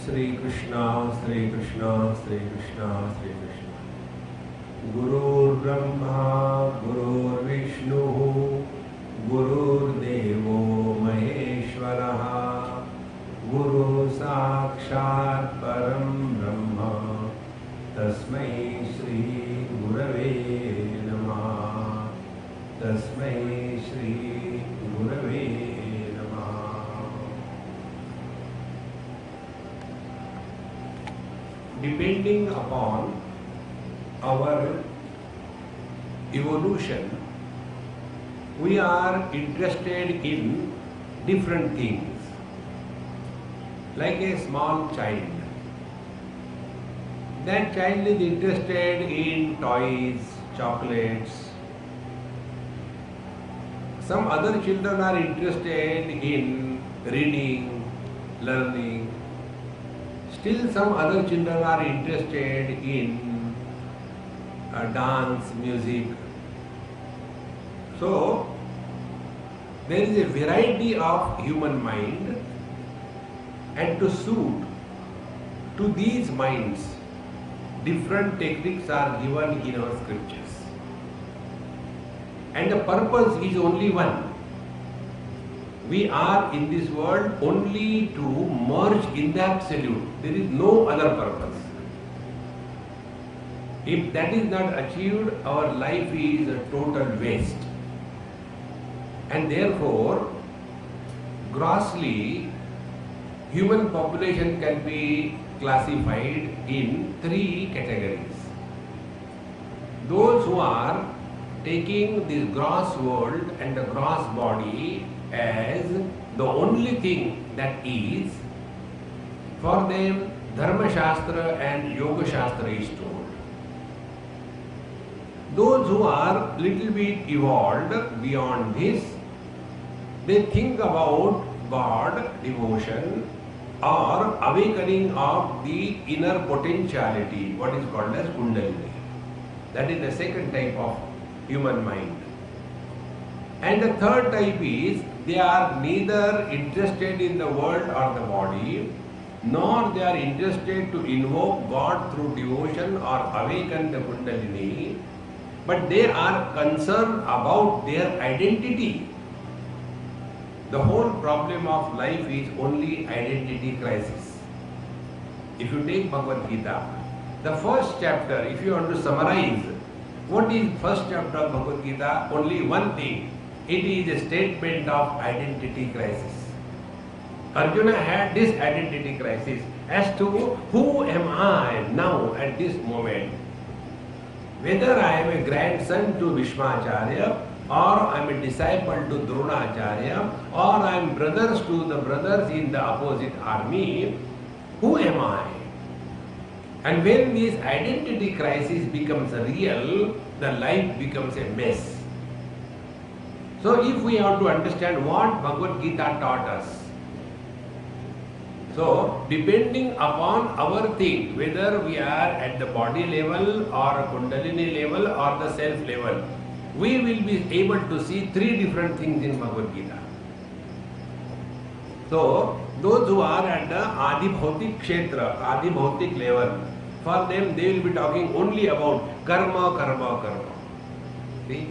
Sri Krishna, Sri Krishna, Sri Krishna, Sri Krishna. Gurur Brahma, Gurur Vishnu, Gurur Devo Maheshwaraha, Guru Sakshat Param Brahma, Tasmai Shri Gurave Namah, Tasmai Shri Gurave. Depending upon our evolution, we are interested in different things. Like a small child. That child is interested in toys, chocolates. Some other children are interested in reading, learning. Still some other children are interested in dance, music. So, there is a variety of human mind, and to suit to these minds, different techniques are given in our scriptures. And the purpose is only one. We are in this world only to merge in the absolute. There is no other purpose. If that is not achieved, our life is a total waste. And therefore, grossly, human population can be classified in three categories. Those who are taking this gross world and the gross body as the only thing that is, for them Dharma Shastra and Yoga Shastra is told. Those who are little bit evolved beyond this, they think about God, devotion, or awakening of the inner potentiality, what is called as Kundalini. That is the second type of human mind. And the third type is, they are neither interested in the world or the body, nor they are interested to invoke God through devotion or awaken the Kundalini, but they are concerned about their identity. The whole problem of life is only identity crisis. If you take Bhagavad Gita, the first chapter, if you want to summarize, what is first chapter of Bhagavad Gita? Only one thing. It is a statement of identity crisis. Arjuna had this identity crisis as to who am I now at this moment. Whether I am a grandson to Bhishmacharya, or I am a disciple to Dronacharya, or I am brothers to the brothers in the opposite army, who am I? And when this identity crisis becomes real, the life becomes a mess. So if we have to understand what Bhagavad Gita taught us, so depending upon our thing, whether we are at the body level or Kundalini level or the self level, we will be able to see three different things in Bhagavad Gita. So those who are at the Adi Bhautik Kshetra, Adi Bhautik level, for them they will be talking only about karma, karma, karma. See?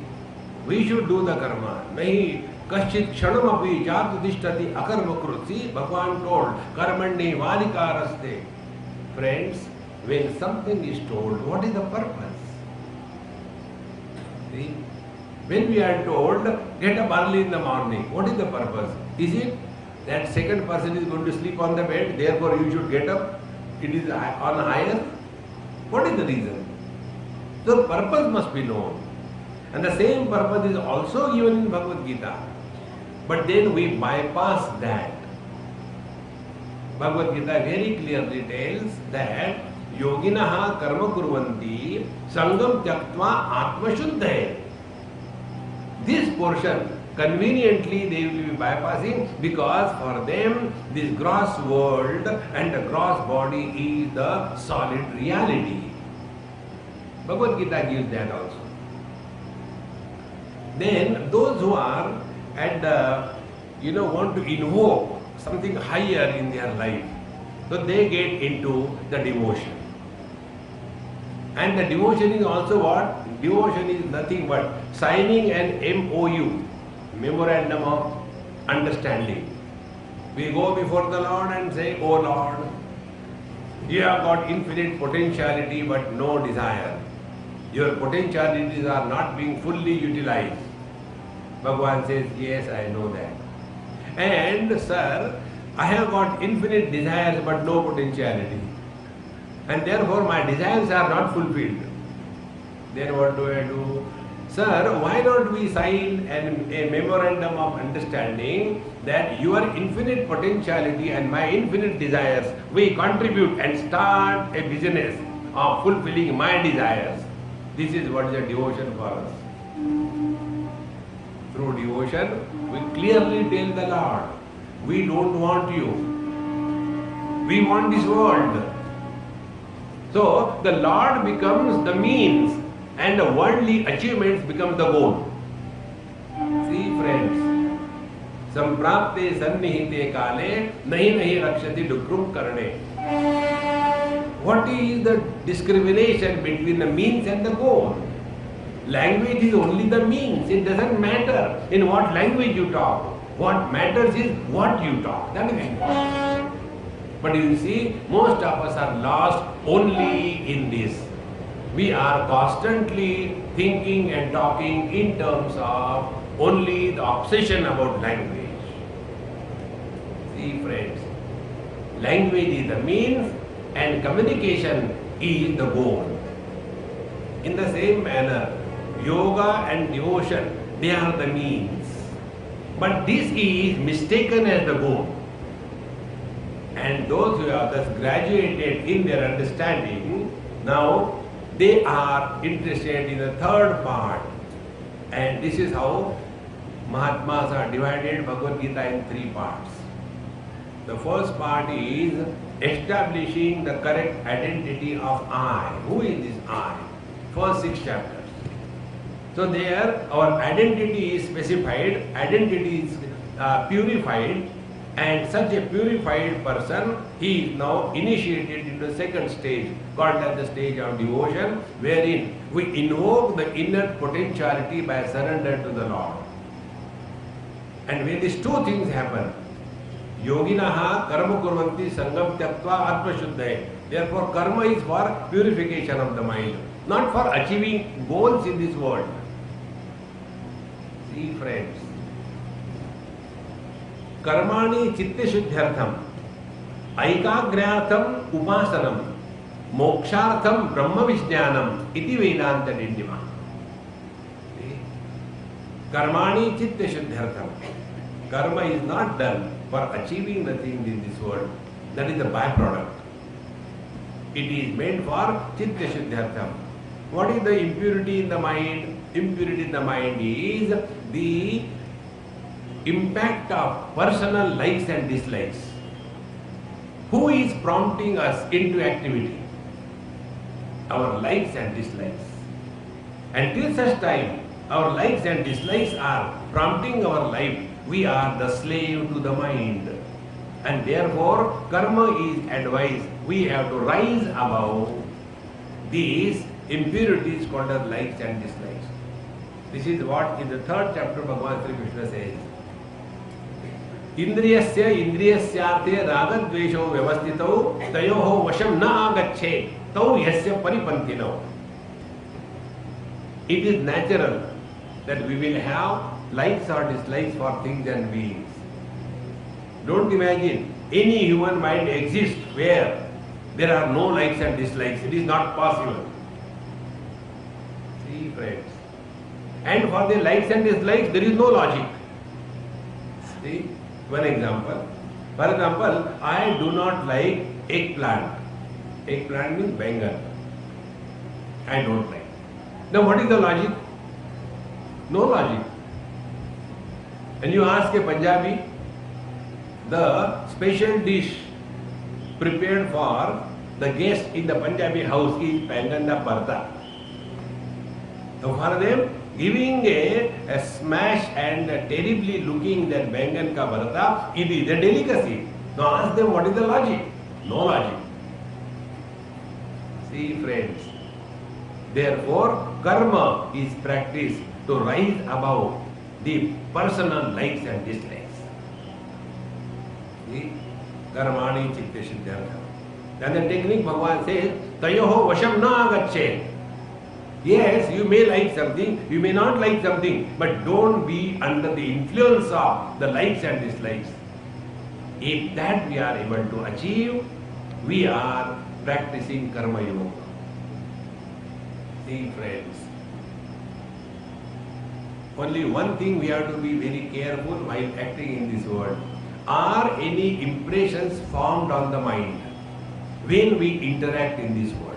We should do the karma. Nahi kaschit kshanam api jat dishtati akarma krut. See, Bhagavan told, karmandi valikaraste. Friends, when something is told, what is the purpose? See, when we are told, get up early in the morning, what is the purpose? Is it that second person is going to sleep on the bed, therefore you should get up? It is on higher? What is the reason? So purpose must be known. And the same purpose is also given in Bhagavad Gita. But then we bypass that. Bhagavad Gita very clearly tells that yoginaha karma kurvanti sangam tyaktva atma shuddhaye. This portion conveniently they will be bypassing, because for them this gross world and the gross body is the solid reality. Bhagavad Gita gives that also. Then those who are at the, want to invoke something higher in their life, So they get into the devotion. And the devotion is also what? Devotion is nothing but signing an MOU, Memorandum of Understanding. We go before the Lord and say, "Oh Lord, you have got infinite potentiality but no desire. Your potentialities are not being fully utilized." Bhagavan says, "Yes, I know that. And sir, I have got infinite desires but no potentiality. And therefore my desires are not fulfilled." Then what do I do? "Sir, why not we sign a memorandum of understanding that your infinite potentiality and my infinite desires, we contribute and start a business of fulfilling my desires." This is what is a devotion for us. Through devotion, we clearly tell the Lord, we don't want you. We want this world. So the Lord becomes the means and the worldly achievements become the goal. See friends, samprapte sannihite kale nahi nahi rakshati dukrum karne. What is the discrimination between the means and the goal? Language is only the means. It doesn't matter in what language you talk. What matters is what you talk. That is important. But you see, most of us are lost only in this. We are constantly thinking and talking in terms of only the obsession about language. See friends, language is the means and communication is the goal. In the same manner, yoga and devotion, they are the means. But this is mistaken as the goal. And those who have thus graduated in their understanding, now they are interested in the third part. And this is how Mahatmas are divided Bhagavad Gita in three parts. The first part is establishing the correct identity of I. Who is this I? First 6 chapters. So there our identity is specified, identity is purified, and such a purified person, he is now initiated into the second stage, called as the stage of devotion, wherein we invoke the inner potentiality by surrender to the Lord. And when these two things happen, yoginaha karma kurvanti sangam tyaktva atma shuddhaye. Therefore karma is for purification of the mind, not for achieving goals in this world. See friends, कर्माणि चित्ते शुद्ध्यर्थम ऐकाग्र्यार्थम उपासनम मोक्षार्थम ब्रह्म विज्ञानम इति वेदांत डिंडिमा. कर्माणि चित्ते शुद्ध्यर्थम. Karma is not done for achieving the things in this world. That is the byproduct. It is made for chitta shuddhyartham. What is the impurity in the mind? Impurity in the mind is the impact of personal likes and dislikes. Who is prompting us into activity? Our likes and dislikes. Until such time our likes and dislikes are prompting our life, we are the slave to the mind. And therefore karma is advised. We have to rise above these impurities called as likes and dislikes. This is what in the third chapter Bhagavan Sri Krishna says. इंद्रियस्य इंद्रियस्यार्थे रागद्वेषौ व्यवस्थितौ तयोः वशं न आगच्छेत् तौ यस्य परिपन्थिनौ. It is natural that we will have likes or dislikes for things and beings. Don't imagine any human mind exists where there are no likes and dislikes. It is not possible. See friends. And for the likes and dislikes there is no logic. See. One example. For example, I do not like eggplant. Eggplant means bangan. I don't like. Now what is the logic? No logic. And you ask a Punjabi, the special dish prepared for the guest in the Punjabi house is bangan da bharta. So for them, giving a smash and terribly looking that bangan ka bharta, it is a delicacy. Now ask them what is the logic. No logic. See friends, therefore karma is practiced to rise above the personal likes and dislikes. See, karmani chitta siddhyartha. Then the technique Bhagavan says, tayoho vasham na agachet. Yes, you may like something, you may not like something, but don't be under the influence of the likes and dislikes. If that we are able to achieve, we are practicing karma yoga. See friends, only one thing we have to be very careful while acting in this world. Are any impressions formed on the mind when we interact in this world?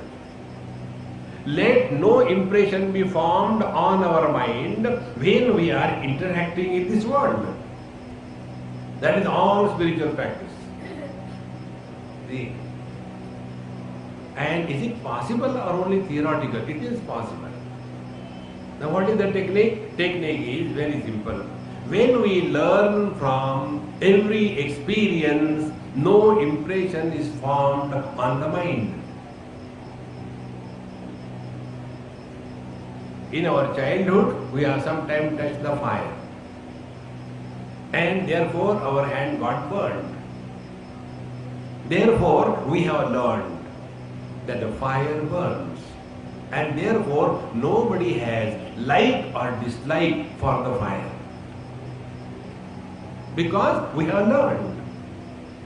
Let no impression be formed on our mind when we are interacting in this world. That is all spiritual practice. See? And is it possible or only theoretical? It is possible. Now what is the technique? Technique is very simple. When we learn from every experience, no impression is formed on the mind. In our childhood, we have sometimes touched the fire, and therefore our hand got burned. Therefore, we have learned that the fire burns, and therefore nobody has like or dislike for the fire, because we have learned.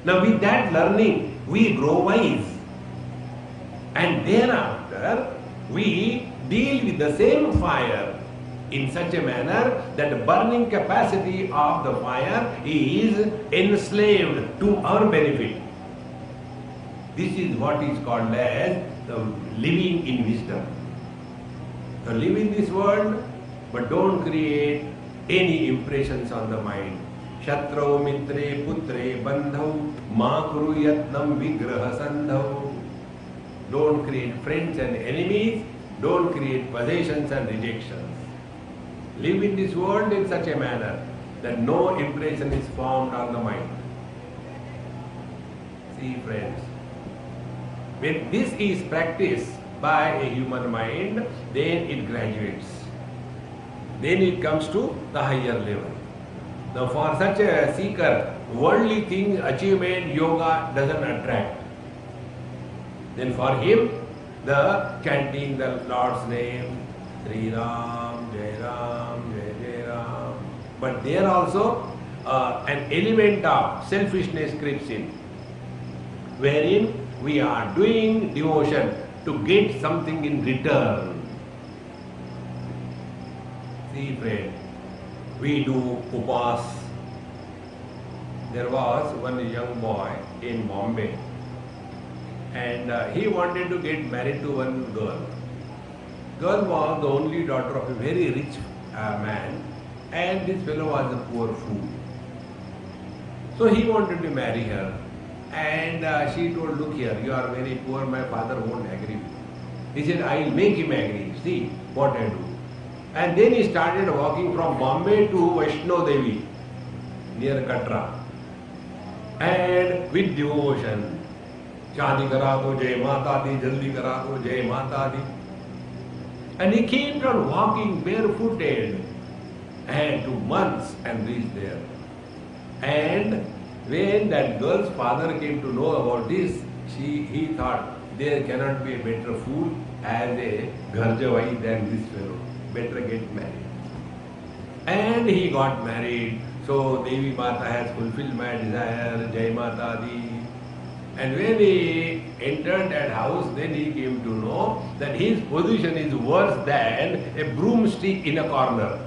Now with that learning, we grow wise, and thereafter we deal with the same fire in such a manner that the burning capacity of the fire is enslaved to our benefit. This is what is called as the living in wisdom. So live in this world, but don't create any impressions on the mind. Shatrau mitre putre bandhau ma kuru yatnam vigraha sandhau. Don't create friends and enemies. Don't create possessions and rejections. Live in this world in such a manner that no impression is formed on the mind. See friends, when this is practiced by a human mind, then it graduates. Then it comes to the higher level. Now for such a seeker, worldly things, achievement, yoga doesn't attract. Then for him, the chanting the Lord's name, Sri Ram, Jai Ram, Jai Jai Ram. But there also an element of selfishness creeps in, wherein we are doing devotion to get something in return. See friend, we do upas. There was one young boy in Bombay, and he wanted to get married to one girl. Girl was the only daughter of a very rich man, and this fellow was a poor fool. So he wanted to marry her, and she told, look here, you are very poor, my father won't agree with you. He said, I will make him agree, see what I do. And then he started walking from Bombay to Vaishno Devi, near Katra, and with devotion. Shadi kara do, Jai Mata Di, Jaldi kara do, Jai Mata Di. And he came on walking barefooted and 2 months and reached there. And when that girl's father came to know about this, he thought there cannot be a better fool as a Gharjavai than this fellow. Better get married. And he got married. So Devi Mata has fulfilled my desire, Jai Mata Di. And when he entered that house, then he came to know that his position is worse than a broomstick in a corner.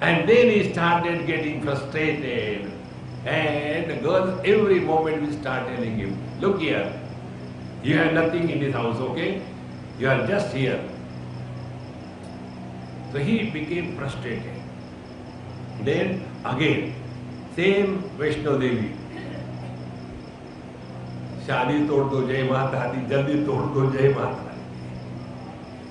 And then he started getting frustrated. And the girls every moment will start telling him, look here, you have nothing in this house, okay? You are just here. So he became frustrated. Then again, same Vaishno Devi. Shadi tod do Jai Mata Di, Jaldi tod do Jai Mata Di.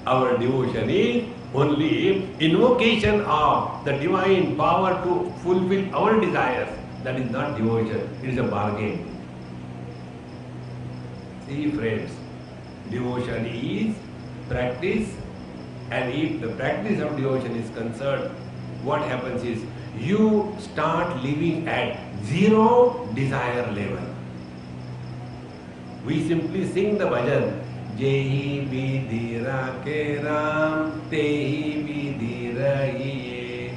Our devotion is only invocation of the divine power to fulfill our desires. That is not devotion, it is a bargain. See friends, devotion is practice, and if the practice of devotion is concerned, what happens is you start living at zero desire level. We simply sing the bhajan, Jehi vidhi rakhe Ram, Tehi vidhi rahiye.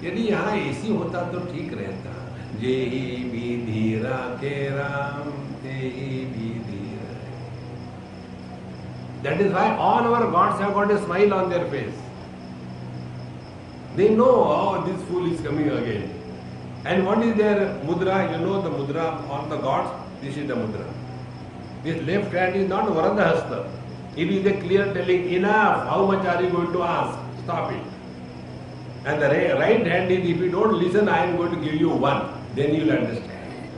यदि यहाँ ऐसी होता तो ठीक रहता. Jehi vidhi rakhe Ram, Tehi vidhi rahiye. That is why all our gods have got a smile on their face. They know, oh, this fool is coming again. And what is their mudra? You know the mudra on the gods? This is the mudra. This left hand is not Varadhasta. It is a clear telling, enough, how much are you going to ask? Stop it. And the right hand is, if you don't listen, I am going to give you one. Then you will understand.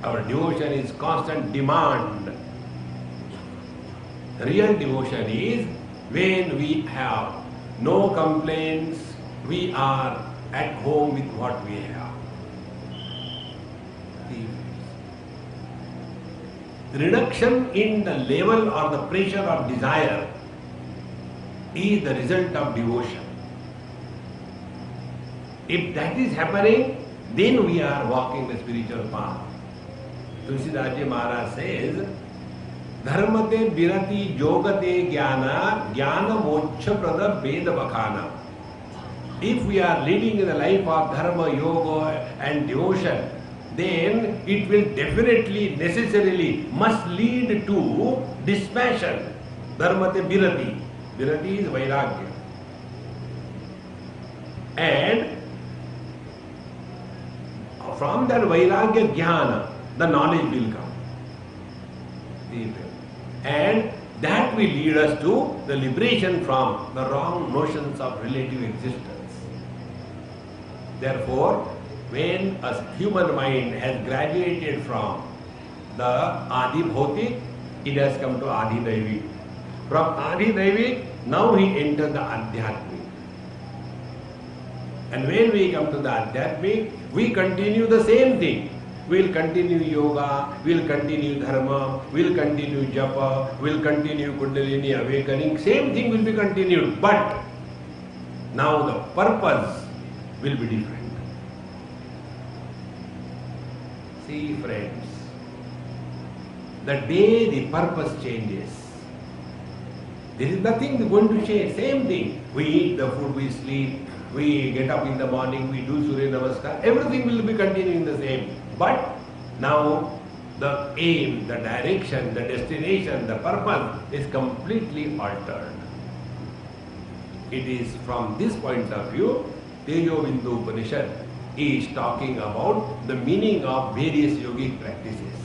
Our devotion is constant demand. Real devotion is when we have no complaints, we are at home with what we have. The reduction in the level or the pressure of desire is the result of devotion. If that is happening, then we are walking the spiritual path. Tulsidas Ji Maharaj says, Dharmate birati yogate jnana, jnana moksha prada veda vakhana. If we are living in the life of dharma, yoga and devotion, then it will definitely, necessarily must lead to dispassion. Dharmate birati. Birati is vairagya. And from that vairagya jnana, the knowledge will come. And that will lead us to the liberation from the wrong notions of relative existence. Therefore, when a human mind has graduated from the Adi Bhautik, it has come to Adi Daivik. From Adi Daivik, now he enters the Adhyatmik. And when we come to the Adhyatmik, we continue the same thing. We will continue yoga, we will continue dharma, we will continue japa, we will continue Kundalini awakening. Same thing will be continued, but now the purpose will be different. See friends, the day the purpose changes, there is nothing going to change. Same thing. We eat the food, we sleep, we get up in the morning, we do Surya Namaskar. Everything will be continuing the same. But now the aim, the direction, the destination, the purpose is completely altered. It is from this point of view, Tejobindu Upanishad is talking about the meaning of various yogic practices.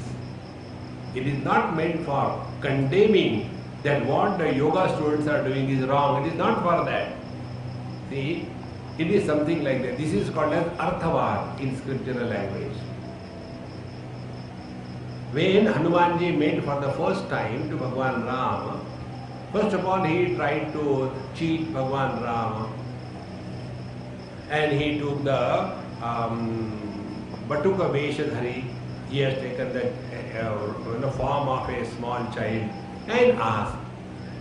It is not meant for condemning that what the yoga students are doing is wrong. It is not for that. See, it is something like that. This is called as Arthavad in scriptural language. When Hanumanji met for the first time to Bhagwan Ram, first of all he tried to cheat Bhagwan Ram, and he took the Batuka Veshadhari. He has taken the form of a small child and asked,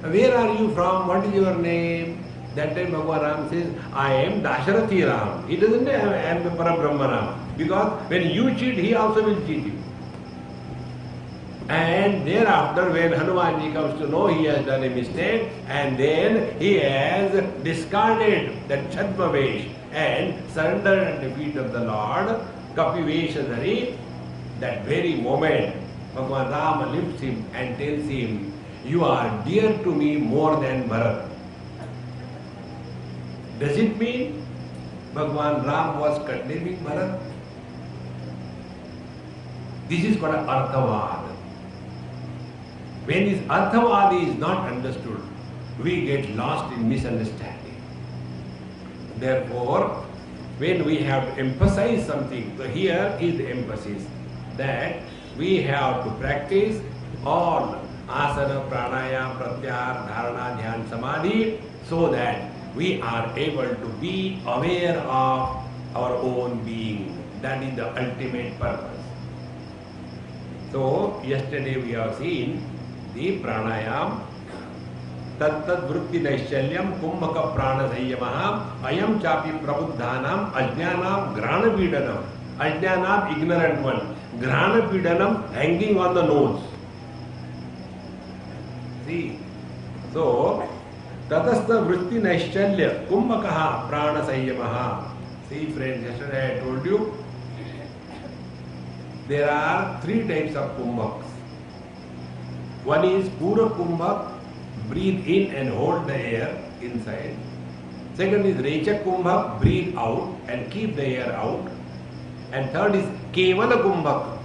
where are you from? What is your name? That time Bhagwan Ram says, I am Dasharathi Ram. He doesn't say I am the Parabrahma Ram. Because when you cheat, he also will cheat you. And thereafter, when Hanumanji comes to know he has done a mistake, and then he has discarded that Chadmavesh and surrendered at the feet of the Lord, Kapiveshadhari, that very moment, Bhagwan Rama lifts him and tells him, you are dear to me more than Bharat. Does it mean Bhagwan Ram was condemning Bharat? This is called Arthavad. When this Arthavad is not understood, we get lost in misunderstanding. Therefore, when we have to emphasize something, so here is the emphasis that we have to practice all asana, pranayama, pratyahara, dharana, dhyan, samadhi, so that we are able to be aware of our own being. That is the ultimate purpose. So, yesterday we have seen the pranayam, tat vritti naishalyam, kumbhaka prana sanyamaha, ayam chapi prabuddhanam, ajnanam grana pidanam, ajnanam ignorant one, grana pidanam hanging on the nose. See, so tatastha vritti naishalya, kumbhakaha prana sanyamaha. See friends, yesterday I told you, there are three types of kumbhaks. One is pura kumbhak, breathe in and hold the air inside. Second is recha kumbhak, breathe out and keep the air out. And third is kevala kumbhak.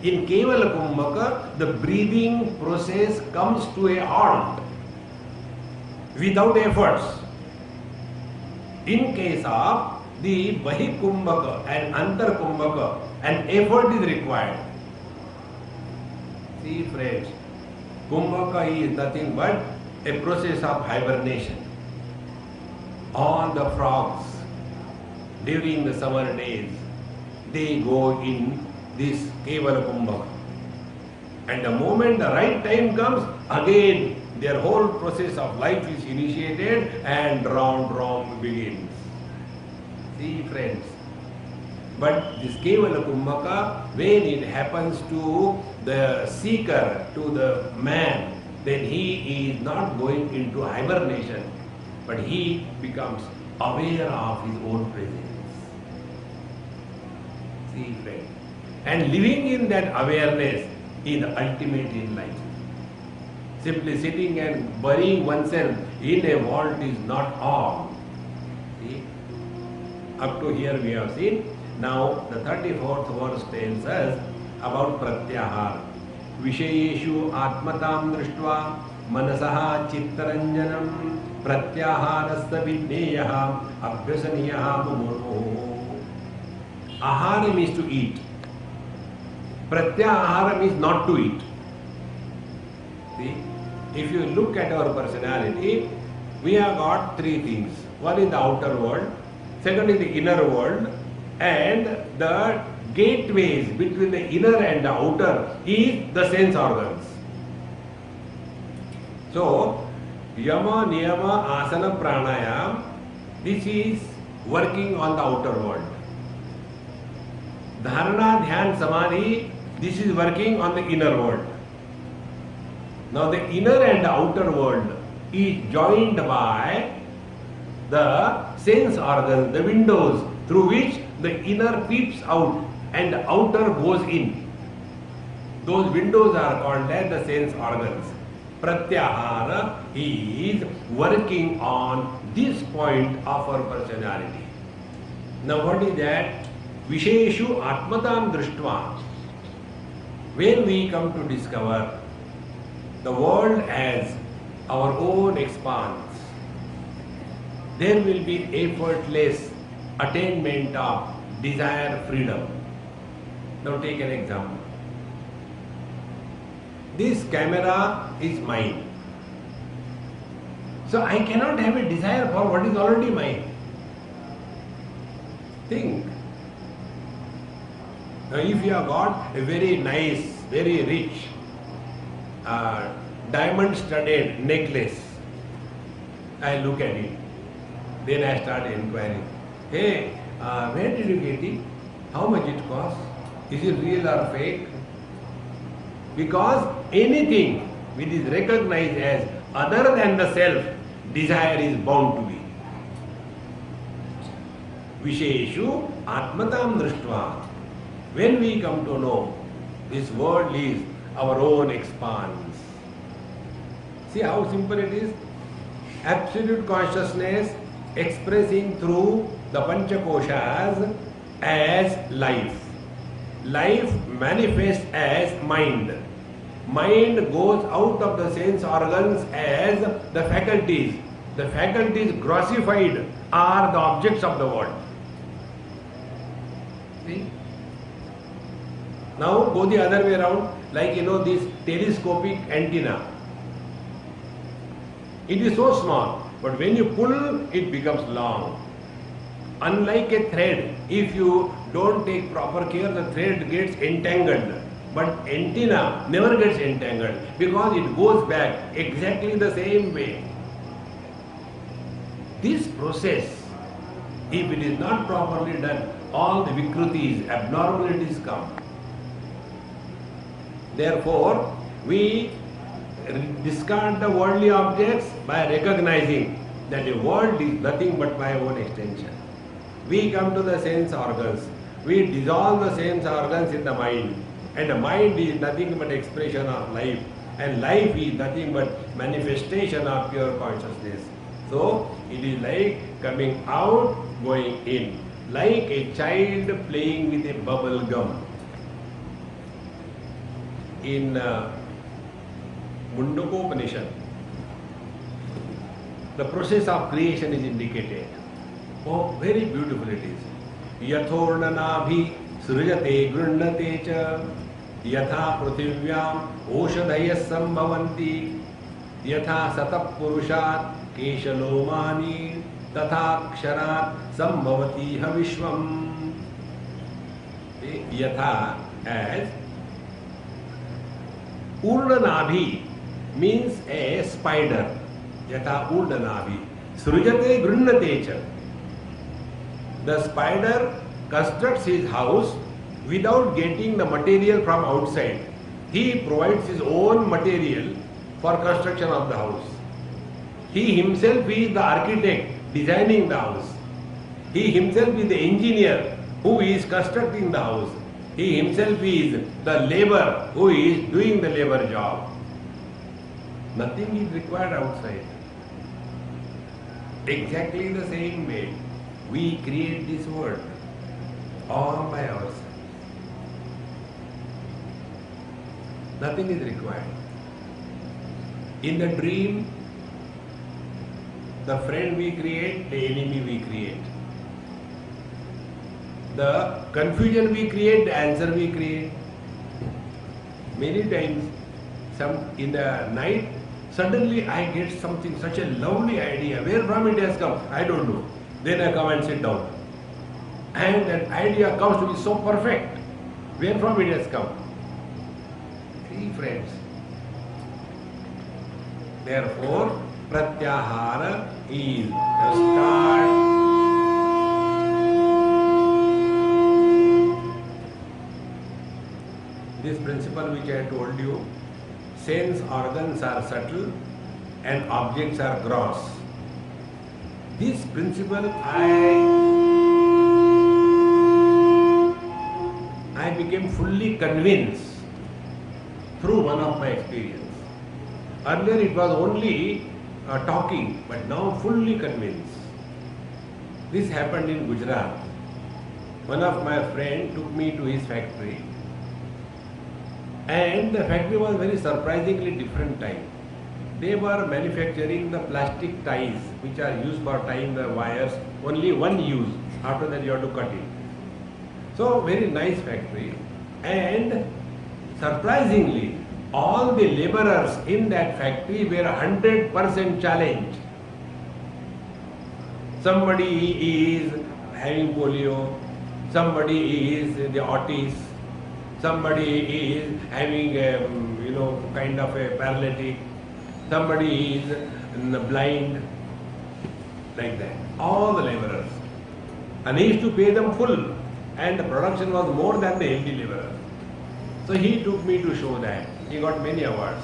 In kevala kumbhaka, the breathing process comes to a halt without efforts. In case of the Bahi Kumbhaka and Antar Kumbhaka, an effort is required. See friends, Kumbhaka is nothing but a process of hibernation. All the frogs during the summer days, they go in this Kevala Kumbhaka. And the moment the right time comes, again their whole process of life is initiated and round begins. See friends, but this Kevala Kumbhaka, when it happens to the seeker, to the man, then he is not going into hibernation, but he becomes aware of his own presence. See friends, and living in that awareness is the ultimate in life. Simply sitting and burying oneself in a vault is not all. See? Up to here we have seen. Now the 34th verse tells us about pratyahar. Vishayeshu atmatam drishtva manasaha chittaranjanam pratyaharasya vidneyaha abhyasaniyaha mumurho. Ahara means to eat. Pratyahara means not to eat. See, if you look at our personality, we have got three things. One is the outer world, second is the inner world, and the gateways between the inner and the outer is the sense organs. So, yama, niyama, asana, pranayam, this is working on the outer world. Dharana, dhyan, samadhi, this is working on the inner world. Now the inner and the outer world is joined by the sense organs, the windows through which the inner peeps out and the outer goes in. Those windows are called as the sense organs. Pratyahara is working on this point of our personality. Now what is that? Visheshu atmatam drishtva. When we come to discover the world as our own expanse, there will be effortless attainment of desire freedom. Now take an example. This camera is mine. So I cannot have a desire for what is already mine. Think. Now if you have got a very nice, very rich diamond studded necklace, I look at it. Then I start inquiring. Hey, where did you get it? How much it costs? Is it real or fake? Because anything which is recognized as other than the self, desire is bound to be. Visheshu atmatam drishtva. When we come to know this world is our own expanse. See how simple it is? Absolute consciousness expressing through the Panchakoshas as life. Life manifests as mind. Mind goes out of the sense organs as the faculties. The faculties grossified are the objects of the world. See? Now go the other way around, like this telescopic antenna. It is so small, but when you pull, it becomes long. Unlike a thread, if you don't take proper care, the thread gets entangled. but antenna never gets entangled because it goes back exactly the same way. This process, if it is not properly done, all the vikrutis, abnormalities come. Therefore, we discard the worldly objects by recognizing that the world is nothing but my own extension. We come to the sense organs. We dissolve the sense organs in the mind. And the mind is nothing but expression of life. And life is nothing but manifestation of pure consciousness. So, it is like coming out, going in. Like a child playing with a bubble gum. In Upanishad, the process of creation is indicated. Oh, very beautiful it is. Yathornanabhi srujate grunate cha yatha pruthivyam oshadayas sambhavanti yatha satap purushat keshalomani tatha ksharat sambhavati havishvam. Yatha as Urdhanabhi means a spider. Yatha Urdhanabhi. Srujate Grunnate cha. The spider constructs his house without getting the material from outside. He provides his own material for construction of the house. He himself is the architect designing the house. He himself is the engineer who is constructing the house. He himself is the laborer who is doing the labor job. Nothing is required outside. Exactly the same way, we create this world all by ourselves. Nothing is required. In the dream, the friend we create, the enemy we create. The confusion we create, the answer we create. Many times, in the night, suddenly I get something, such a lovely idea. Where from it has come? I don't know. Then I come and sit down. And that idea comes to be so perfect. Where from it has come? See, friends. Therefore, pratyahara is the start. This principle which I told you, sense organs are subtle and objects are gross. This principle I became fully convinced through one of my experience. Earlier it was only talking, but now fully convinced. This happened in Gujarat. One of my friends took me to his factory. And the factory was very surprisingly different type. They were manufacturing the plastic ties which are used for tying the wires, only one use, after that you have to cut it. So very nice factory, and surprisingly all the laborers in that factory were 100% challenged. Somebody is having polio, somebody is the autism, somebody is having kind of a paralytic, somebody is blind, like that. All the laborers. And he used to pay them full, and the production was more than the healthy laborer. So he took me to show that. He got many awards.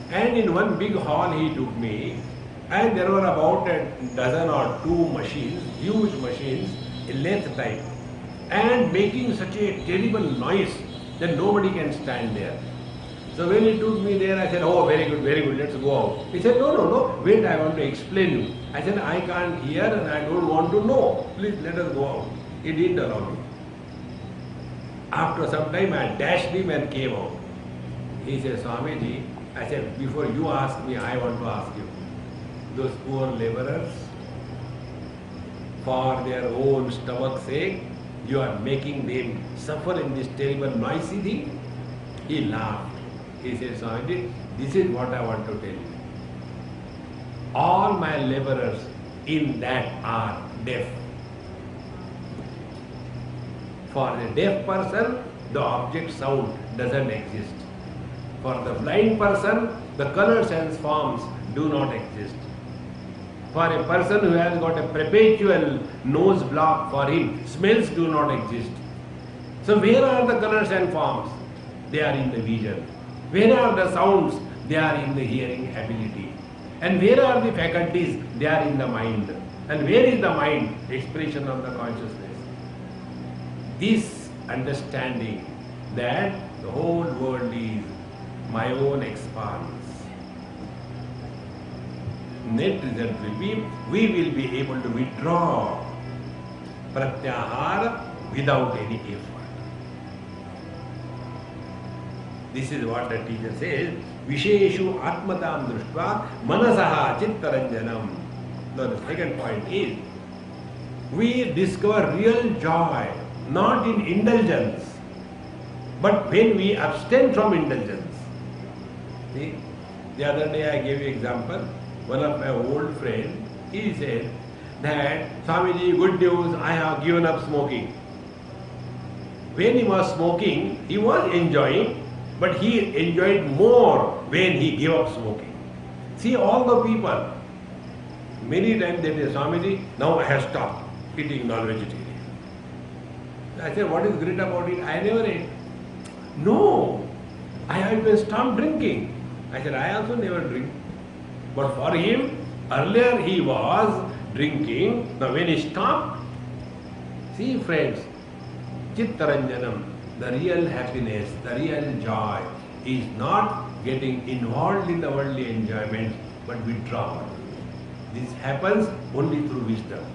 And in one big hall he took me, and there were about a dozen or two machines, huge machines, in length type, and making such a terrible noise that nobody can stand there. So when he took me there, I said, oh, very good, let's go out. He said, no, wait, I want to explain you. I said, I can't hear and I don't want to know. Please let us go out. He didn't allow me. After some time, I dashed him and came out. He said, Swamiji, I said, before you ask me, I want to ask you. Those poor laborers, for their own stomach's sake, you are making them suffer in this terrible noisy thing. He laughed. He said, Swamiji, this is what I want to tell you. All my laborers in that are deaf. For a deaf person, the object sound doesn't exist. For the blind person, the colors and forms do not exist. For a person who has got a perpetual nose block, for him, smells do not exist. So where are the colors and forms? They are in the vision. Where are the sounds? They are in the hearing ability. And where are the faculties? They are in the mind. And where is the mind? Expression of the consciousness. This understanding that the whole world is my own expanse. Net result will be, we will be able to withdraw pratyahara without any effort. This is what the teacher says, Visheshu atmatam društva manasaha chittaranjanam. The second point is, we discover real joy, not in indulgence, but when we abstain from indulgence. See, the other day I gave you example. One of my old friends, he said that, Swamiji, good news, I have given up smoking. When he was smoking, he was enjoying, but he enjoyed more when he gave up smoking. See, all the people, many times they say, Swamiji, now I have stopped eating non-vegetarian. I said, what is great about it? I never ate. No, I have even stopped drinking. I said, I also never drink. But for him, earlier he was drinking, now when he stopped, see friends, chittaranjanam, the real happiness, the real joy is not getting involved in the worldly enjoyment, but withdrawal. This happens only through wisdom.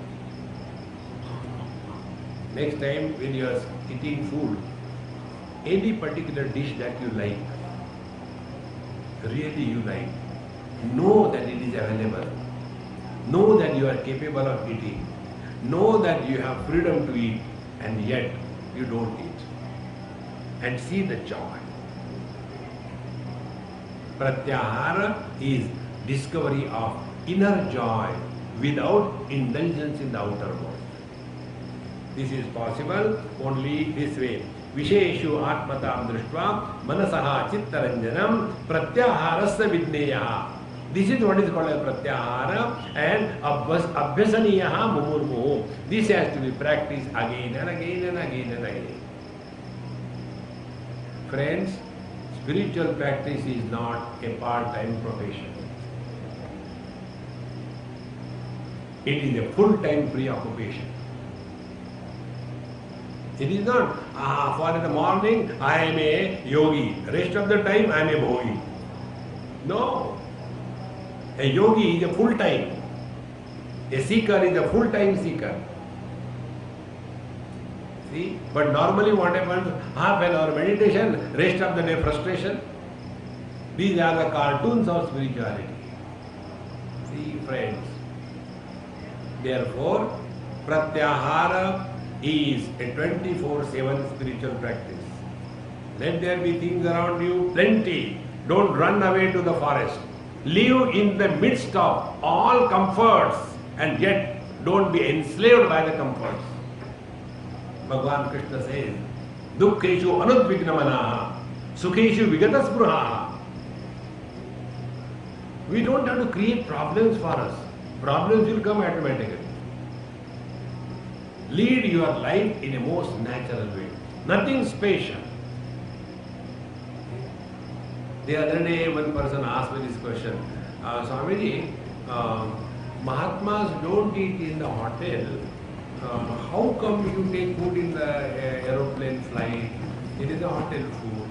Next time when you are eating food, any particular dish that you like, really you like, know that it is available. Know that you are capable of eating. Know that you have freedom to eat, and yet you don't eat. And see the joy. Pratyahara is discovery of inner joy without indulgence in the outer world. This is possible only this way. Visheshu atmatam društva manasaha chittaranjanam pratyaharasya vidneyaha. This is what is called a pratyahara, and abhyasaniyaha mumurmuhu. This has to be practiced again and again and again and again. Friends, spiritual practice is not a part-time profession. It is a full-time preoccupation. It is not, for in the morning I am a yogi, rest of the time I am a bhogi. No. A yogi is a full-time. A seeker is a full-time seeker. See? But normally what happens, half an hour meditation, rest of the day frustration. These are the cartoons of spirituality. See, friends. Therefore, pratyahara is a 24/7 spiritual practice. Let there be things around you, plenty. Don't run away to the forest. Live in the midst of all comforts, and yet don't be enslaved by the comforts. Bhagavan Krishna says, Dukkeshu anudvignamanaha, Sukheshu vigataspruhaha. We don't have to create problems for us. Problems will come automatically. Lead your life in a most natural way. Nothing special. The other day, one person asked me this question, Swamiji, Mahatmas don't eat in the hotel. How come you take food in the aeroplane flight? It is a hotel food.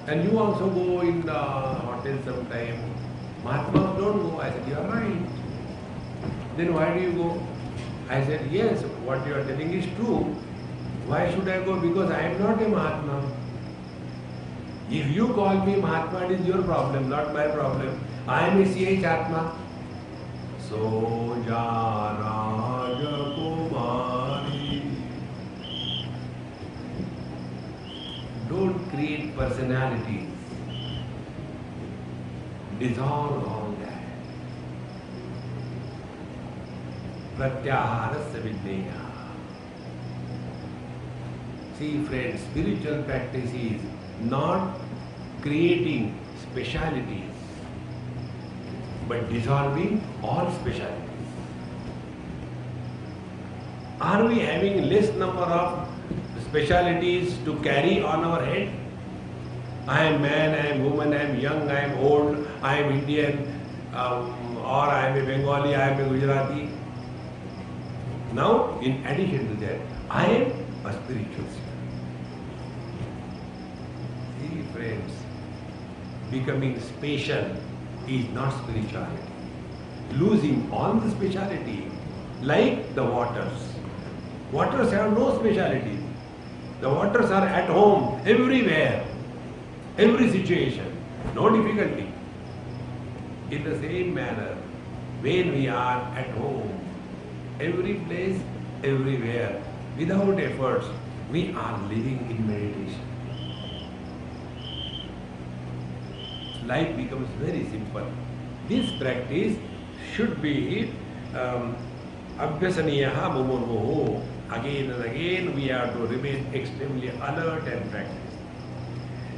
And you also go in the hotel sometime. Mahatmas don't go. I said, you are right. Then why do you go? I said, yes, what you are telling is true. Why should I go? Because I am not a Mahatma. If you call me Mahatma, it is your problem, not my problem. I am a CH Atma. Soja Raja Kumari. Don't create personalities. Dissolve all that. Pratyaharasya vidneya. See friends, spiritual practice is not creating specialities, but dissolving all specialities. Are we having less number of specialities to carry on our head? I am man, I am woman, I am young, I am old, I am Indian, or I am a Bengali, I am a Gujarati. Now, in addition to that, I am a spiritual seeker. See friends, becoming special is not spirituality. Losing all the speciality, like the waters. Waters have no speciality. The waters are at home, everywhere, every situation, no difficulty. In the same manner, when we are at home, every place, everywhere, without efforts, we are living in meditation. Life becomes very simple. This practice should be abhyasaniyaha mumurmuhu. Again and again we have to remain extremely alert and practice.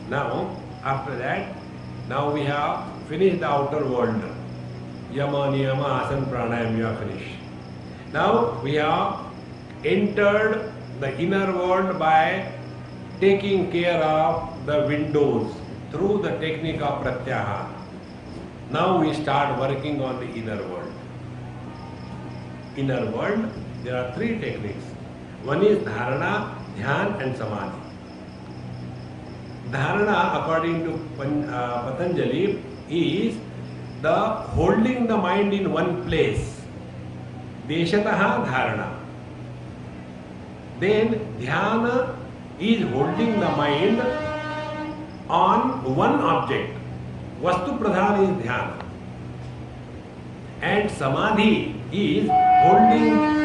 Now, after that, now we have finished the outer world. Yama, niyama, asana, pranayama, we have finished. Now we have entered the inner world by taking care of the windows through the technique of pratyaha. Now we start working on the inner world. Inner world, there are three techniques. One is dharana, dhyan and samadhi. Dharana, according to Patanjali, is the holding the mind in one place. Deshataha dharana. Then dhyana is holding the mind on one object. Vastu pradhan is dhyana. And samadhi is holding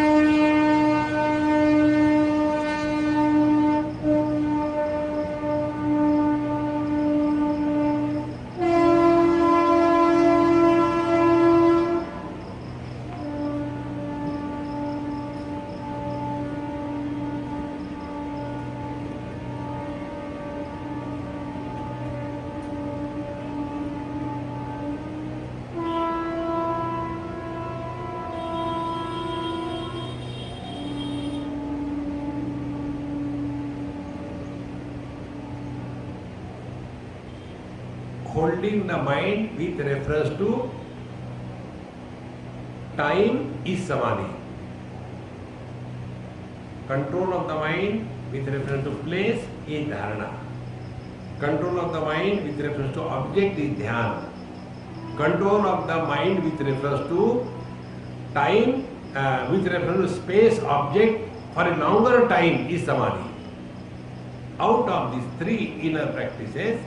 holding the mind with reference to time is samadhi. Control of the mind with reference to place is dharana. Control of the mind with reference to object is dhyana. Control of the mind with reference to time, with reference to space, object for a longer time is samadhi. Out of these three inner practices,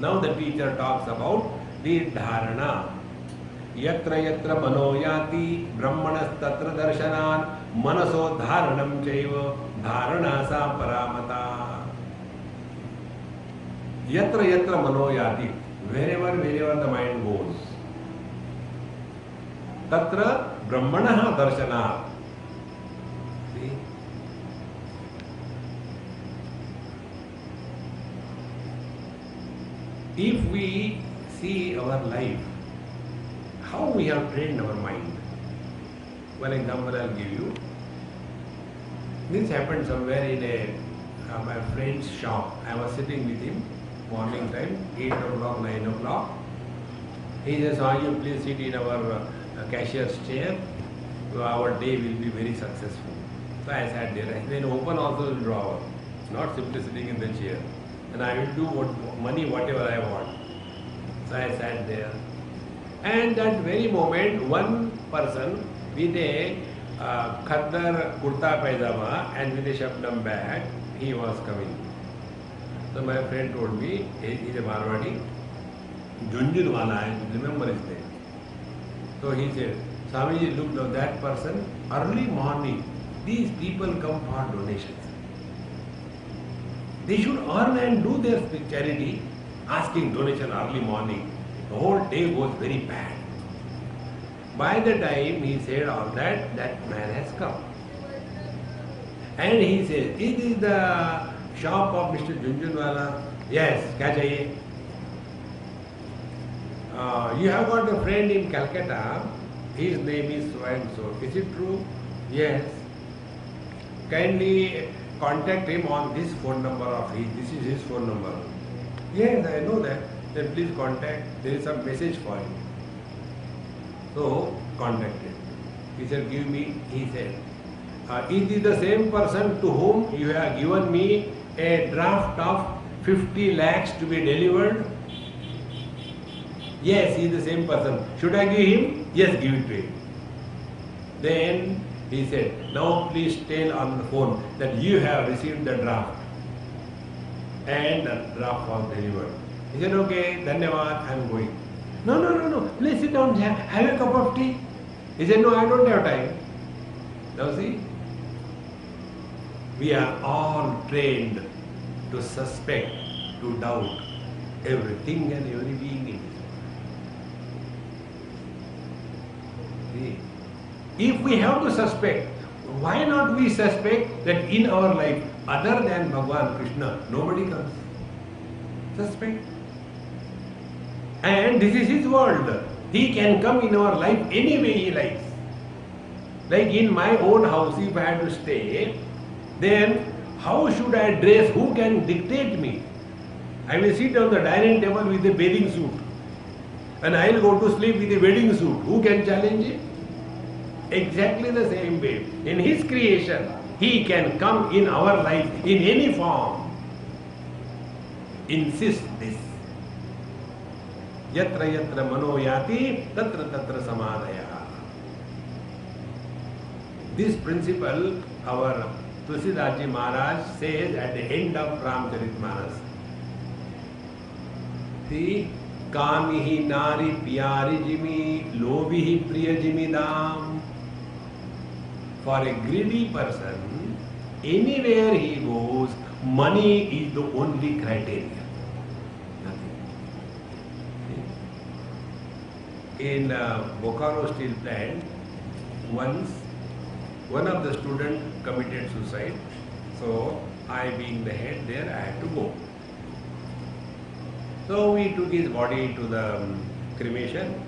now the teacher talks about the dharana. Yatra yatra mano yati brahmanas tatra darshanan manaso dharanam chaiva dharana sa paramata. Yatra yatra mano yati, wherever the mind goes. Tatra brahmanah darshanat. See? If we see our life, how we have trained our mind. One example I'll give you. This happened somewhere in my friend's shop. I was sitting with him, morning time, 8 o'clock, 9 o'clock. He says, you please sit in our cashier's chair. Our day will be very successful. So I sat there. And then open also the drawer, not simply sitting in the chair. And I will do whatever I want. So I sat there. And that very moment, one person with a khaddar kurta pajama and with a shabnam bag, he was coming. So my friend told me, he is a Marwadi, Junjunwala, I remember his name. So he said, Swamiji, look now, that person, early morning, these people come for donations. They should earn and do their charity, asking donation early morning. The whole day goes very bad. By the time he said all that, that man has come. And he says, it is the shop of Mr. Junjunwala. Yes, kya chahiye? You have got a friend in Calcutta. His name is so and so. Is it true? Yes. Kindly contact him on this phone number of his. This is his phone number. Yes, I know that. Then please contact. There is some message for him. So contact him. He said, give me. He said, is it the same person to whom you have given me a draft of 50 lakhs to be delivered? Yes, he is the same person. Should I give him? Yes, give it to him. Then he said, now please tell on the phone that you have received the draft. And the draft was delivered. He said, okay, dhanyavad, I am going. No, please sit down, have a cup of tea. He said, no, I don't have time. Now see, we are all trained to suspect, to doubt everything and every being in this world. See, if we have to suspect, why not we suspect that in our life, other than Bhagavan Krishna, nobody comes? Suspect. And this is his world. He can come in our life any way he likes. Like in my own house, if I had to stay, then how should I dress? Who can dictate me? I will sit on the dining table with a bathing suit. And I will go to sleep with a wedding suit. Who can challenge it? Exactly the same way. In his creation, he can come in our life in any form. Insist this. Yatra yatra mano yati, tatra tatra samadaya. This principle, our Tulsidas Maharaj says at the end of Ramcharitmanas. See, Kamihi nari piyari jimi, lobihi priya jimidam. For a greedy person, anywhere he goes, money is the only criteria. In Bokaro steel plant, once one of the students committed suicide, so I being the head there, I had to go. So we took his body to the cremation.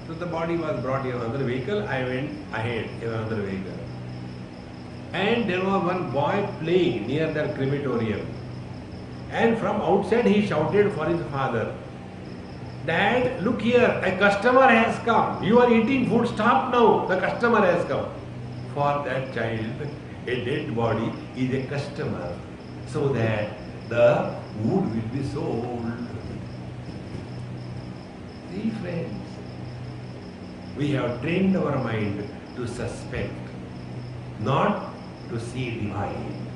So the body was brought in another vehicle, I went ahead in another vehicle. And there was one boy playing near the crematorium. And from outside he shouted for his father, Dad, look here, a customer has come. You are eating food, stop now, the customer has come. For that child, a dead body is a customer, so that the wood will be sold. See friends, we have trained our mind to suspect, not to see divine.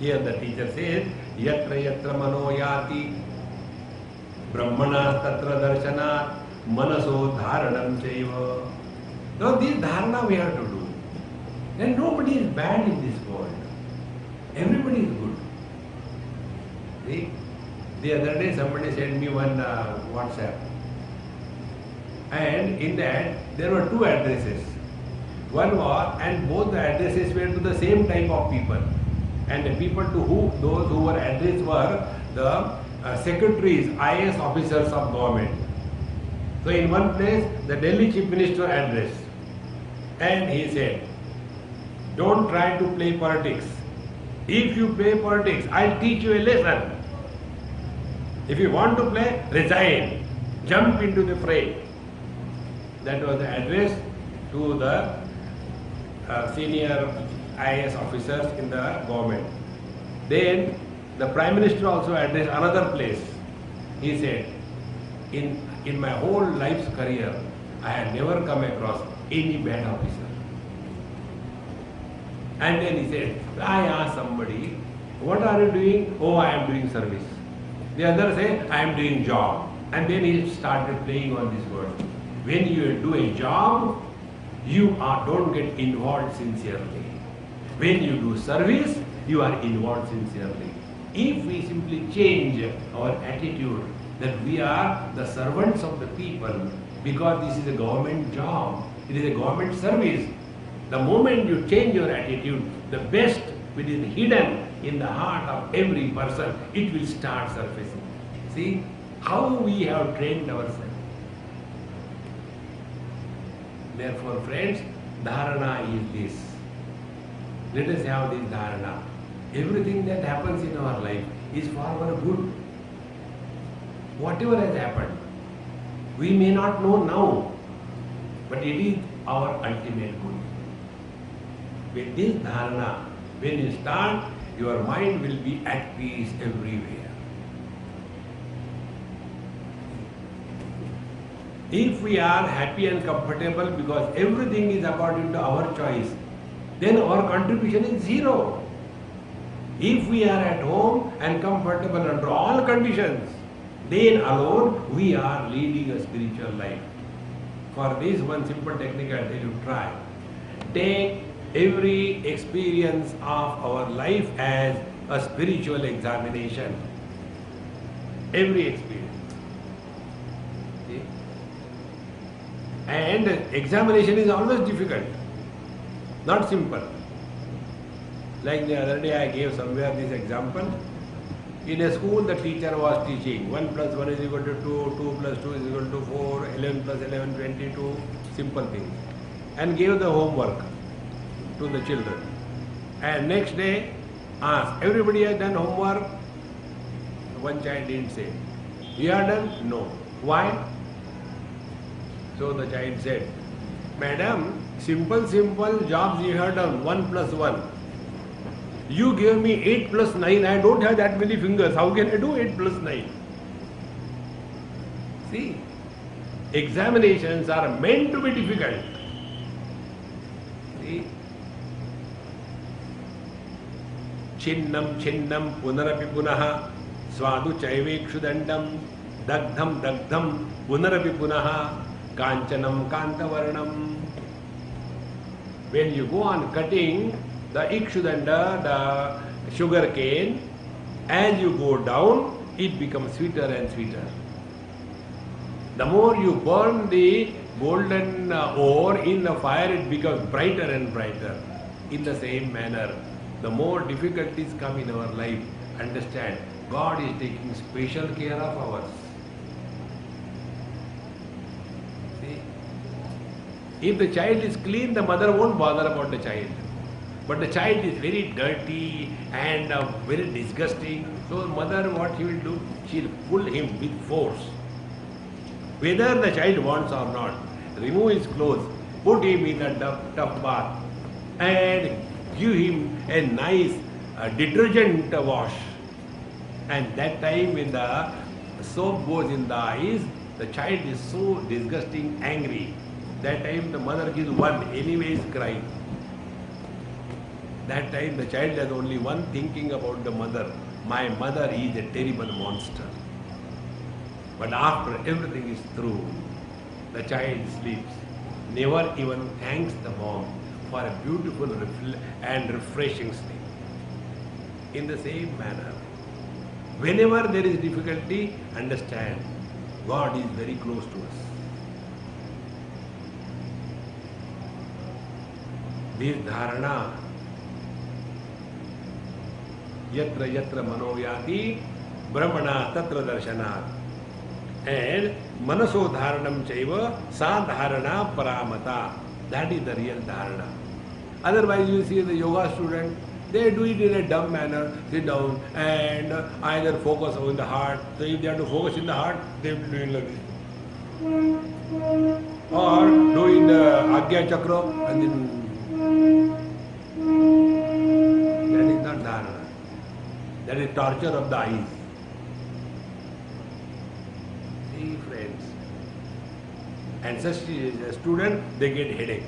Here the teacher says, Yatra yatra mano yati, Brahmana tatra darshanat, manaso dharanam chaiva. Now this dharana we have to do. And nobody is bad in this world. Everybody is good. See? The other day somebody sent me one WhatsApp. And in that there were two addresses. One was, and both the addresses were to the same type of people. And the people to whom those who were addressed were the secretaries, IAS officers of government. So in one place, the Delhi Chief Minister addressed. And he said, don't try to play politics. If you play politics, I'll teach you a lesson. If you want to play, resign. Jump into the fray. That was the address to the senior IAS officers in the government. Then the Prime Minister also addressed another place. He said, in my whole life's career, I had never come across any bad officer. And then he said, I asked somebody, what are you doing? Oh, I am doing service. The other said, I am doing job. And then he started playing on this word. When you do a job, you don't get involved sincerely. When you do service, you are involved sincerely. If we simply change our attitude that we are the servants of the people because this is a government job, it is a government service, the moment you change your attitude, the best which is hidden in the heart of every person, it will start surfacing. See how we have trained ourselves. Therefore, friends, dharana is this. Let us have this dharana. Everything that happens in our life is for our good. Whatever has happened, we may not know now, but it is our ultimate good. With this dharana, when you start, your mind will be at peace everywhere. If we are happy and comfortable because everything is according to our choice, then our contribution is zero. If we are at home and comfortable under all conditions, then alone we are leading a spiritual life. For this one simple technique I tell you, try. Take every experience of our life as a spiritual examination. Every experience. See? And examination is always difficult, not simple. Like the other day I gave somewhere this example. In a school the teacher was teaching 1 plus 1 is equal to 2, 2 plus 2 is equal to 4, 11 plus 11, 22, simple things. And gave the homework to the children. And next day asked, everybody has done homework? One child didn't say. You are done? No. Why? So the child said, Madam, simple jobs you have done, 1 plus 1. You gave me 8 plus 9, I don't have that many fingers, how can I do 8 plus 9? See, examinations are meant to be difficult. See, Chinnam punarapi punaha swadu chaiveksudandam dagdham punarapi punaha kanchanam kantavarnam. When you go on cutting the ikshudanda, the sugar cane, as you go down, it becomes sweeter and sweeter. The more you burn the golden ore in the fire, it becomes brighter and brighter. In the same manner, the more difficulties come in our life, understand, God is taking special care of ours. See? If the child is clean, the mother won't bother about the child. But the child is very dirty and very disgusting. So mother, what she will do? She will pull him with force. Whether the child wants or not, remove his clothes, put him in a tough bath and give him a nice detergent wash. And that time when the soap goes in the eyes, the child is so disgusting, angry. That time the mother gives one, anyway is crying. That time the child has only one thinking about the mother. My mother is a terrible monster. But after everything is through, the child sleeps. Never even thanks the mom for a beautiful and refreshing sleep. In the same manner, whenever there is difficulty, understand, God is very close to us. This dharana, yatra yatra manoyati brahmana tatra darshanat, and manaso dharanam chaiva sa dharana paramata. That is the real dharana. Otherwise you see the yoga student, they do it in a dumb manner, sit down and either focus on the heart. So if they have to focus in the heart, they will do it like this. Or do in the Agya Chakra and then that is not dharana. That is torture of the eyes. See, friends. And such a student, they get headache.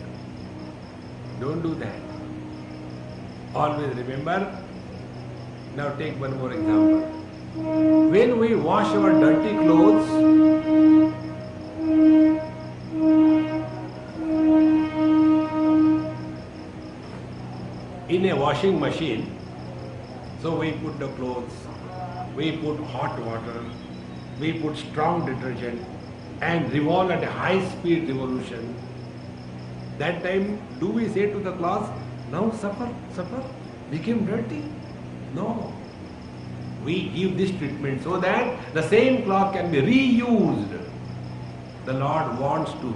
Don't do that. Always remember. Now take one more example. When we wash our dirty clothes, in a washing machine, so we put the clothes, we put hot water, we put strong detergent and revolve at a high speed revolution. That time, do we say to the cloth, now suffer, became dirty? No. We give this treatment so that the same cloth can be reused. The Lord wants to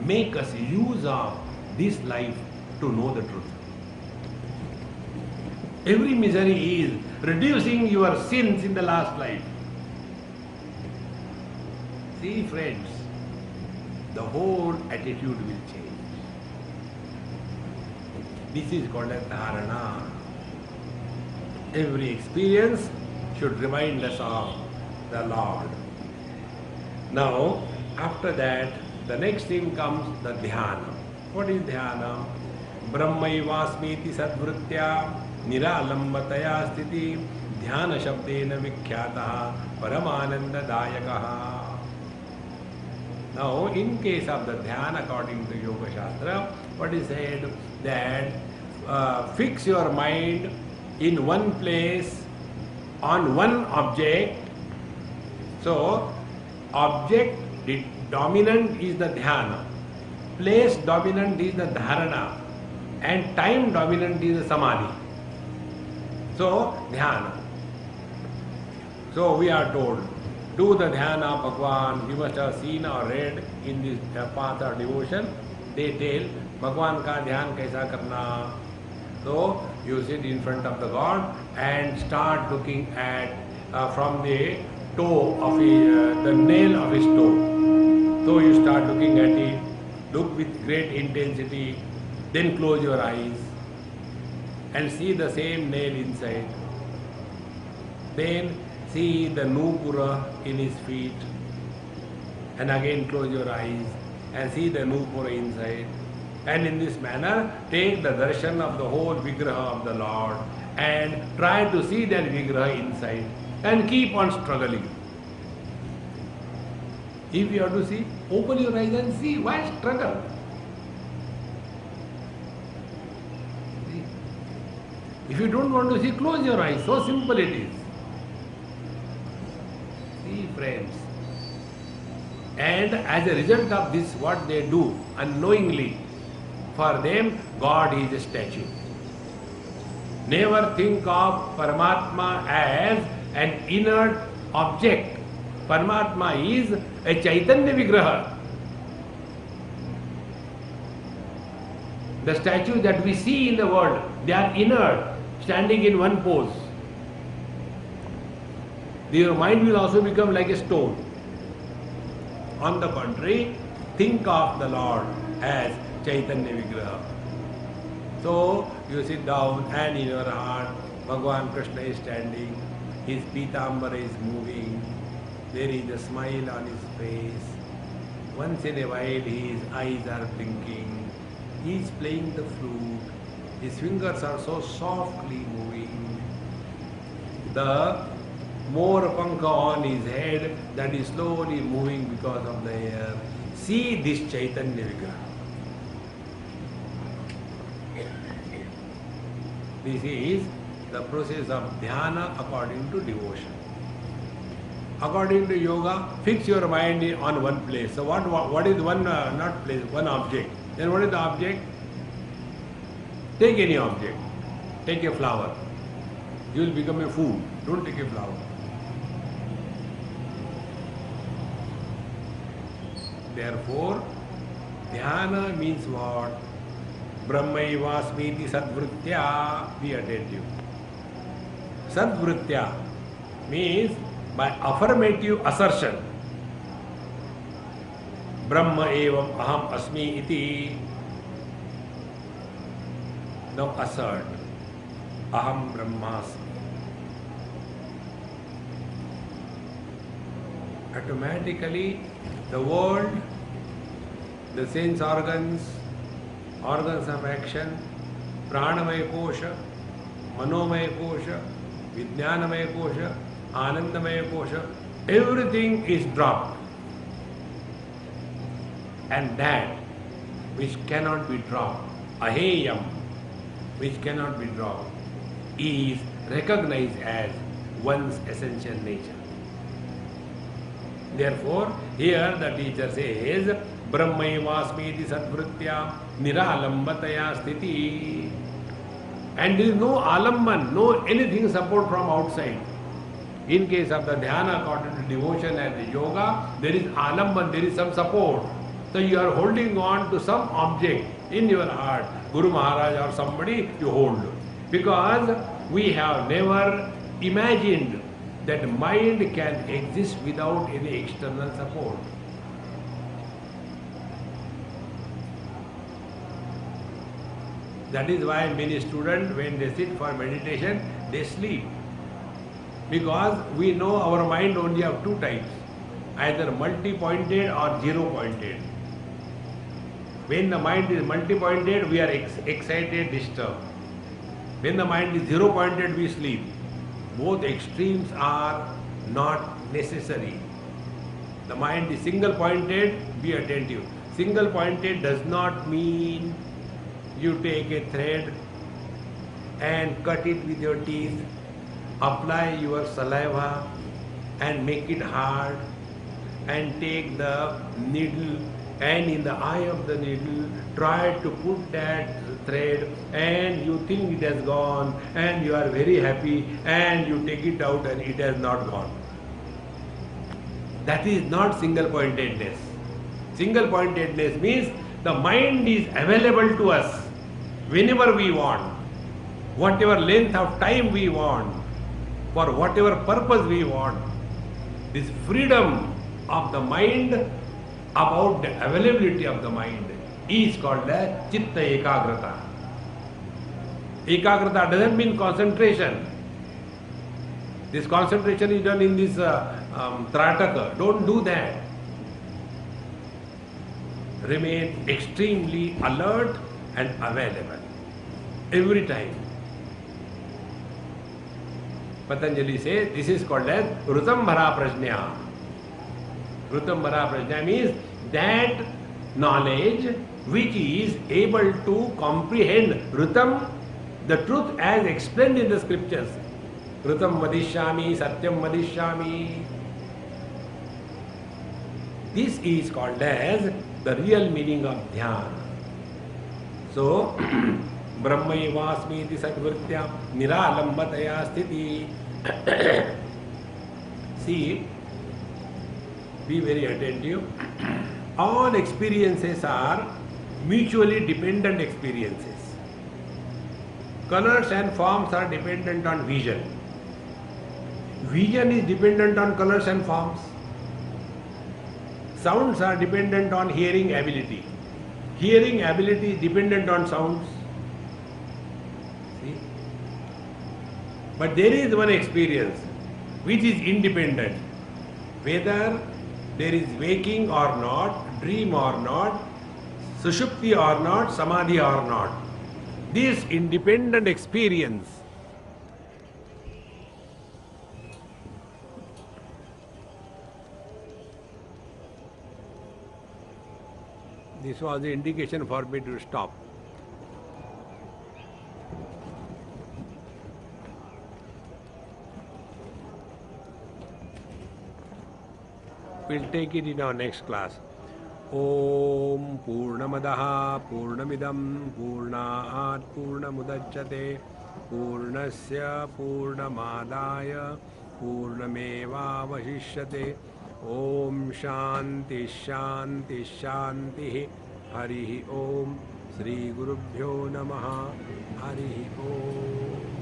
make us use of this life to know the truth. Every misery is reducing your sins in the last life. See, friends, the whole attitude will change. This is called a dharana. Every experience should remind us of the Lord. Now, after that, the next thing comes the dhyana. What is dhyana? Brahmaivasmiti sadvritya niralambataya sthiti dhyana shabdena vikhyataha paramanandadayakaha. Now, in case of the dhyana, according to Yoga Shastra, what is said that fix your mind in one place on one object. So, object dominant is the dhyana, place dominant is the dharana, and time dominant is the samadhi. So, dhyana. So, we are told, do the dhyana Bhagwan. You must have seen or read in this path or devotion. They tell Bhagwan ka dhyan kaisa karna. So, you sit in front of the God and start looking at from the toe of the nail of his toe. So, you start looking at it, look with great intensity, then close your eyes and see the same nail inside. Then see the nupura in his feet, and again close your eyes and see the nupura inside. And in this manner, take the darshan of the whole vigraha of the Lord and try to see that vigraha inside and keep on struggling. If you have to see, open your eyes and see. Why struggle? See? If you don't want to see, close your eyes. So simple it is. See, friends. And as a result of this, what they do unknowingly, for them, God is a statue. Never think of Paramatma as an inert object. Paramatma is a Chaitanya Vigraha. The statues that we see in the world, they are inert, standing in one pose. Your mind will also become like a stone. On the contrary, think of the Lord as Chaitanya Vigraha. So, you sit down and in your heart, Bhagavan Krishna is standing, his Pitambara is moving, there is a smile on his face. Once in a while his eyes are blinking, he is playing the flute, his fingers are so softly moving. The more pankha on his head that is slowly moving because of the air. See this Chaitanya Vigraha. This is the process of dhyana according to devotion. According to yoga, fix your mind on one place. So what is one, not place, one object. Then what is the object? Take any object. Take a flower. You will become a fool. Don't take a flower. Therefore, dhyana means what? Brahmaivasmiti sadvritya. Be attentive. Sadvritya means by affirmative assertion. Brahma evam aham asmi iti. Now assert. Aham brahmasmi. Automatically the world, the sense organs, organs of action, pranamaya kosha, manomaya kosha, vijnanamaya kosha, anandamaya kosha, everything is dropped. And that which cannot be dropped, aheyam, which cannot be dropped, is recognized as one's essential nature. Therefore, here the teacher says, Brahmaivasmiti sadvritya niralambataya sthiti. And there is no alamban, no anything support from outside. In case of the dhyana, according to devotion and the yoga, there is alamban, there is some support. So you are holding on to some object in your heart, Guru Maharaj or somebody you hold. Because we have never imagined that mind can exist without any external support. That is why many students, when they sit for meditation, they sleep. Because we know our mind only have two types, either multi-pointed or zero-pointed. When the mind is multi-pointed, we are excited, disturbed. When the mind is zero-pointed, we sleep. Both extremes are not necessary. The mind is single-pointed, be attentive. Single-pointed does not mean you take a thread and cut it with your teeth, apply your saliva and make it hard, and take the needle and in the eye of the needle try to put that thread, and you think it has gone and you are very happy, and you take it out and it has not gone. That is not single-pointedness. Single-pointedness means the mind is available to us whenever we want, whatever length of time we want, for whatever purpose we want. This freedom of the mind about the availability of the mind is called the chitta ekagrata. Ekagrata doesn't mean concentration. This concentration is done in this Trataka. Don't do that. Remain extremely alert and available every time. Patanjali says this is called as Rutambhara Prajna. Rutambhara Prajna means that knowledge which is able to comprehend Rutam, the truth as explained in the scriptures. Rutam Vadishyami, Satyam Vadishyami. This is called as the real meaning of Dhyana. So, Brahmaivasmi iti sadvritya niralambataya sthiti. See, be very attentive. All experiences are mutually dependent experiences. Colors and forms are dependent on vision. Vision is dependent on colors and forms. Sounds are dependent on hearing ability. Hearing ability is dependent on sounds. See? But there is one experience which is independent. Whether there is waking or not, dream or not, sushupti or not, samadhi or not. This independent experience this was the indication for me to stop. We'll take it in our next class. Om Purnamadaha Purnamidam Purnaat Purnamudachyate Purnasya Purnamadaya Purnameva Vashishyate. Om Shanti Shanti Shanti. Harihi Om. Sri Gurubhyo Namaha. Harihi Om.